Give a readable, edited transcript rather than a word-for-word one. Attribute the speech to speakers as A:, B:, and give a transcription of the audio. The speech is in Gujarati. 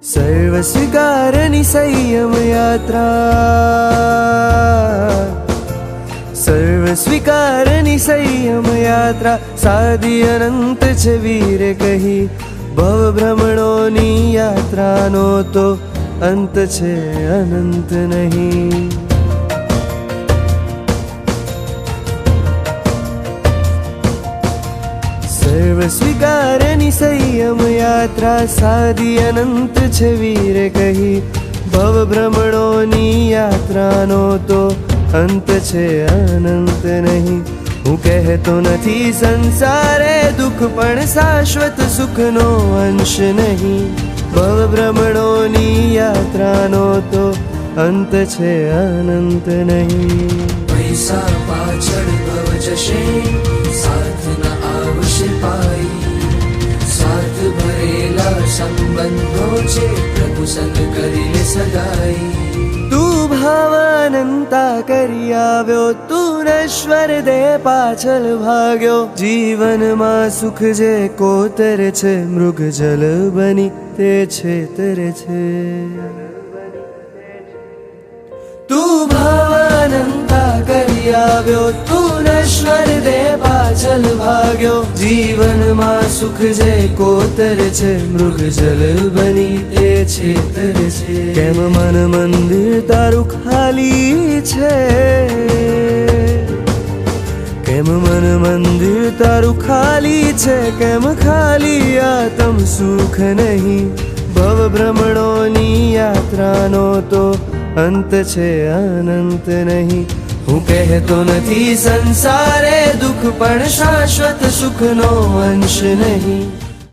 A: સર્વ સ્વીકારની સંયમ યાત્રા, સર્વ સ્વીકારની સંયમ યાત્રા, સાદી અનંત છે વીર કહી, ભવ ભ્રમણોની યાત્રાનો તો અંત છે અનંત નહીં. સર્વ સ્વીકારની સંયમ યાત્રા, સાદી અનંત છે વીર કહી, ભવ ભ્રમણોની યાત્રાનો તો અંત છે અનંત નહીં. હું કહેતો નથી સંસારે દુઃખ પણ શાશ્વત સુખનો અંશ નહીં, ભવ ભ્રમણોની યાત્રાનો તો અંત છે અનંત નહીં.
B: પૈસા પાછળ ભવ જશે, સાથ ન આવશે પાઈ, સાથ ભરેલા સંબંધો છે, પ્રભુ સંગ કરી લે સદાઈ.
A: તું ભાવાનંતા કરી આવ્યો, તું નશ્વર દેહ પાછળ ભાગ્યો, જીવનમાં સુખ જે કોતર છે, મૃગ જલ બની તે છેતર છે. તું ભાવાનંતા કરી આવ્યો, તું નશ્વર દેહ પાછળ ભાગ્યો, જીવનમાં સુખ જે કોતર છે, મૃગ જલ બની તે છેતર છે. કેમ મન મંદિર તારું ખાલી છે, કેમ મન મંદિર તારું ખાલી છે, કેમ ખાલી આત્મ સુખ નહીં, ભવ ભ્રમણોની યાત્રાનો તો અંત છે અનંત નહીં. હું કહેતો નથી સંસારે દુઃખ પણ શાશ્વત સુખનો અંશ નહીં,